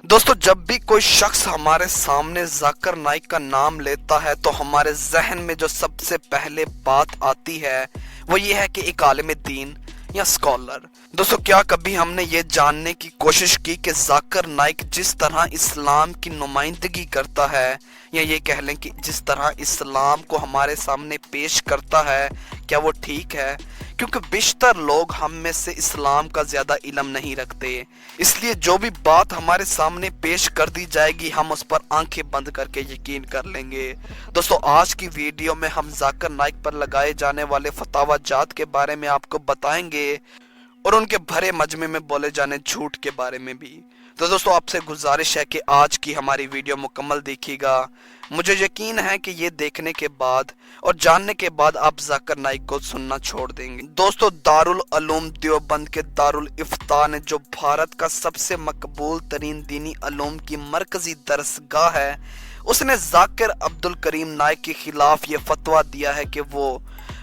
दोस्तों, जब भी कोई शख्स हमारे सामने जाकिर नाइक का नाम लेता है तो हमारे जहन में जो सबसे पहले बात आती है वो ये है कि एक आलिम दीन या स्कॉलर। दोस्तों, क्या कभी हमने ये जानने की कोशिश की कि जाकिर नाइक जिस तरह इस्लाम की नुमाइंदगी करता है या ये कह लें कि जिस तरह इस्लाम को हमारे सामने पेश करता है, क्या वो ठीक है? क्योंकि बेशतर लोग हम में से इस्लाम का ज्यादा इल्म नहीं रखते, इसलिए जो भी बात हमारे सामने पेश कर दी जाएगी हम उस पर आंखें बंद करके यकीन कर लेंगे। दोस्तों, आज की वीडियो में हम जाकिर नाइक पर लगाए जाने वाले फतावा जात के बारे में आपको बताएंगे और उनके भरे मजमे में बोले जाने झूठ के बारे में भी। तो दोस्तों, आपसे गुजारिश है कि आज की हमारी वीडियो मुकम्मल देखिएगा। मुझे यकीन है कि ये देखने के बाद और जानने के बाद आप जाकिर नाइक को सुनना छोड़ देंगे। दोस्तों, दारुल उलूम देवबंद के दारुल इफ्ता ने, जो भारत का सबसे मकबूल तरीन दीनी उलूम की मरकजी दरसगाह है, उसने जाकिर अब्दुल करीम नाइक के खिलाफ ये फतवा दिया है कि वो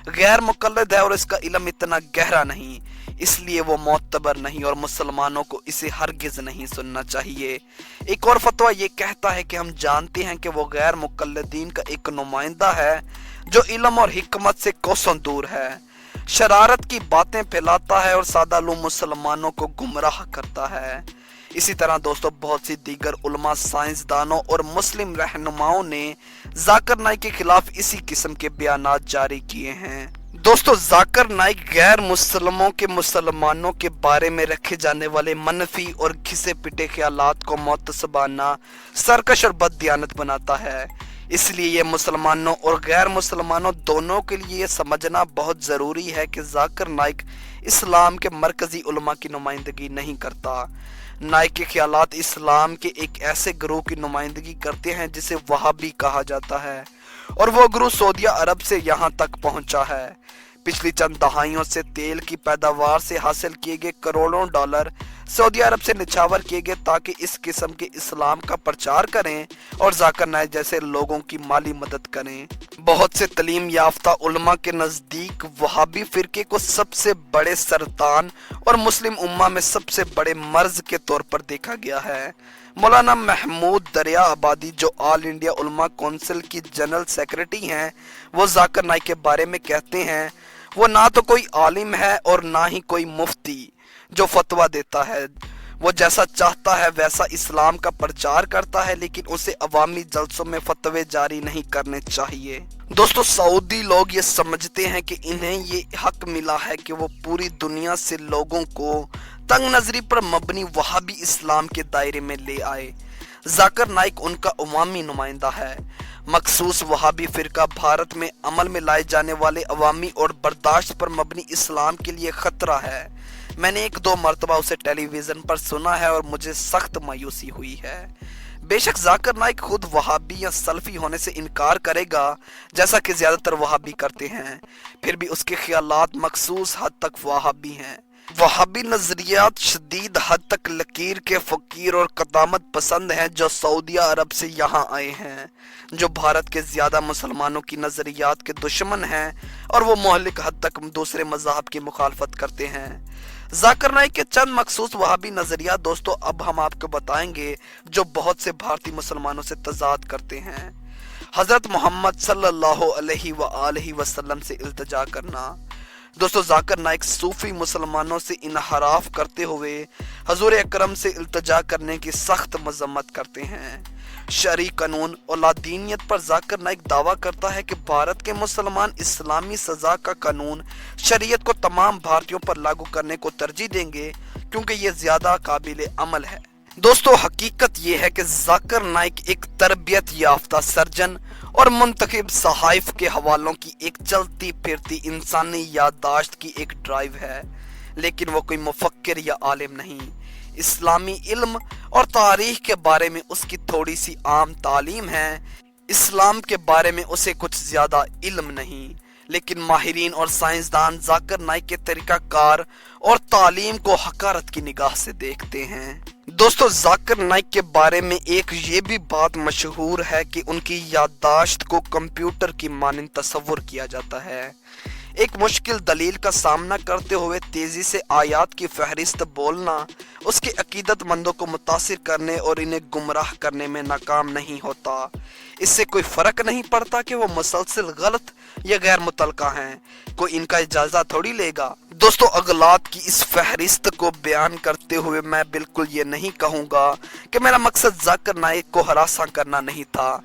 गैर मुकल्लद है और इसका इल्म इतना गहरा नहीं, इसलिए वो मोतबर नहीं और मुसलमानों को इसे हरगिज नहीं सुनना चाहिए। एक और फतवा ये कहता है कि हम जानते हैं कि वो गैर मुकल्लदीन का एक नुमाइंदा है जो इल्म और हिकमत से कोसों दूर है, शरारत की बातें फैलाता है और सादालू मुसलमानों को गुमराह करता है। इसी तरह दोस्तों, बहुत सी दीगर उलमा, साइंसदानों और मुस्लिम रहनुमाओं ने जाकिर नाइक के खिलाफ इसी किस्म के बयानात जारी किए हैं। दोस्तों, जाकिर नाइक गैर मुसलमों के मुसलमानों के बारे में रखे जाने वाले मनफी और घिसे पिटे ख्यालात को मुतसबाना, सरकश और बददियानत बनाता है। इसलिए ये मुसलमानों और गैर मुसलमानों दोनों के लिए ये समझना बहुत ज़रूरी है कि जाकिर नाइक इस्लाम के मरकजी उलमा की नुमाइंदगी नहीं करता। नाइक के ख्यालात इस्लाम के एक ऐसे ग्रोह की नुमाइंदगी करते हैं जिसे वहाबी कहा जाता है, और वो ग्रोह सऊदी अरब से यहाँ तक पहुँचा है। पिछली चंद दहाइयों से तेल की पैदावार से हासिल किए गए करोड़ों डॉलर सऊदी अरब से निछावर किए गए ताकि इस किस्म के इस्लाम का प्रचार करें और जाकिर नाइक जैसे लोगों की माली मदद करें। बहुत से तलीम याफ्ता उलमा के नज़दीक वहाबी फिरके को सबसे बड़े सरतान और मुस्लिम उम्मा में सबसे बड़े मर्ज के तौर पर देखा गया है। मौलाना महमूद दरिया आबादी, जो ऑल इंडिया उलमा कौंसिल की जनरल सेक्रेटरी हैं, वो जाकिर नाइक के बारे में कहते हैं वो ना तो कोई आलिम है और ना ही कोई मुफ्ती जो फतवा देता है। वो जैसा चाहता है वैसा इस्लाम का प्रचार करता है, लेकिन उसे अवामी जलसों में फतवे जारी नहीं करने चाहिए। दोस्तों, सऊदी लोग ये समझते हैं कि इन्हें ये हक मिला है कि वो पूरी दुनिया से लोगों को तंग नजरी पर मबनी वहाबी इस्लाम के दायरे में ले आए। जाकिर नाइक उनका अवामी नुमाइंदा है। मखसूस वहाबी फिरका भारत में अमल में लाए जाने वाले अवामी और बर्दाश्त पर मबनी इस्लाम के लिए खतरा है। मैंने एक दो मरतबा उसे टेलीविजन पर सुना है और मुझे सख्त मायूसी हुई है। बेशक जाकिर नाइक खुद वहाबी या सल्फी होने से इनकार करेगा, जैसा कि ज्यादातर वहाबी करते हैं, फिर भी उसके ख्यालात मखसूस हद तक वहाबी हैं। वहाबी नजरियात शदीद हद तक लकीर के फकीर और कदामत पसंद हैं जो सऊदी अरब से यहाँ आए हैं, जो भारत के ज्यादा मुसलमानों की नजरियात के दुश्मन हैं और वो मोहलिक हद तक दूसरे मज़हब की मुखालफत करते हैं। जाकिर नाइक के चंद मखसूस वहाबी नजरियात दोस्तों अब हम आपको बताएंगे जो बहुत से भारतीय मुसलमानों से तजाद करते हैं। हजरत मोहम्मद सल्लल्लाहु अलैहि वसल्लम से इल्तिजा करना। दोस्तों, जाकिर नाइक सूफी मुसलमानों से इनहराफ करते हुए हजूर अकरम से इल्तिजा करने की सख्त मजम्मत करते हैं। शरई कानून और लादीनियत पर जाकिर नाइक दावा करता है कि भारत के मुसलमान इस्लामी सजा का कानून शरीयत को तमाम भारतीयों पर लागू करने को तरजीह देंगे क्योंकि ये ज्यादा काबिल अमल है। दोस्तों, हकीकत ये है कि जाकिर नाइक एक तरबियत याफ्ता सर्जन और मुंतखब सहाइफ के हवालों की एक चलती फिरती इंसानी याददाश्त की एक ड्राइव है, लेकिन वो कोई मुफक्किर या आलिम नहीं। इस्लामी इल्म और तारीख के बारे में उसकी थोड़ी सी आम तालीम है, इस्लाम के बारे में उसे कुछ ज्यादा इल्म नहीं, लेकिन माहिरीन और साइंसदान जाकिर नाइक के तरीकाकार और तालीम को हकारत की निगाह से देखते हैं। दोस्तों, जाकिर नाइक के बारे में एक ये भी बात मशहूर है कि उनकी याददाश्त को कंप्यूटर की मानिंद तस्वुर किया जाता है। ایک مشکل دلیل کا سامنا کرتے ہوئے تیزی سے آیات کی فہرست بولنا اس کے عقیدت مندوں کو متاثر کرنے اور انہیں گمراہ کرنے میں ناکام نہیں ہوتا۔ اس سے کوئی فرق نہیں پڑتا کہ وہ مسلسل غلط یا غیر متعلقہ ہیں، کوئی ان کا اجازہ تھوڑی لے گا۔ دوستو، اغلاط کی اس فہرست کو بیان کرتے ہوئے میں بالکل یہ نہیں کہوں گا کہ میرا مقصد ذاکر نائک کو ہراساں کرنا نہیں تھا۔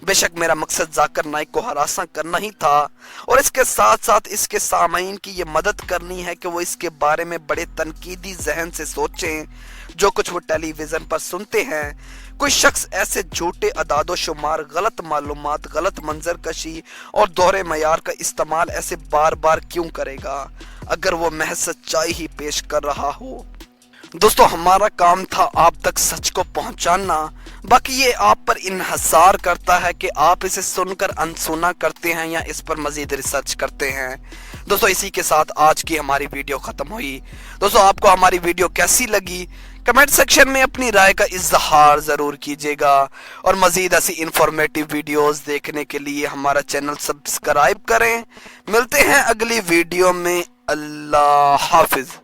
بے شک میرا مقصد ذاکر نائک کو ہراساں کرنا ہی تھا، اور اس کے ساتھ ساتھ اس کے سامعین کی یہ مدد کرنی ہے کہ وہ اس کے بارے میں بڑے تنقیدی ذہن سے سوچیں۔ جو کچھ وہ ٹیلی ویژن پر سنتے ہیں، کوئی شخص ایسے جھوٹے اعداد و شمار، غلط معلومات، غلط منظر کشی اور دوہرے معیار کا استعمال ایسے بار بار کیوں کرے گا اگر وہ محض سچائی ہی پیش کر رہا ہو؟ دوستو، ہمارا کام تھا آپ تک سچ کو پہنچانا، باقی یہ آپ پر انحصار کرتا ہے کہ آپ اسے سن کر انسنا کرتے ہیں یا اس پر مزید ریسرچ کرتے ہیں۔ دوستو، اسی کے ساتھ آج کی ہماری ویڈیو ختم ہوئی۔ دوستو، آپ کو ہماری ویڈیو کیسی لگی کمنٹ سیکشن میں اپنی رائے کا اظہار ضرور کیجیے گا، اور مزید ایسی انفارمیٹو ویڈیوز دیکھنے کے لیے ہمارا چینل سبسکرائب کریں۔ ملتے ہیں اگلی ویڈیو میں۔ اللہ حافظ۔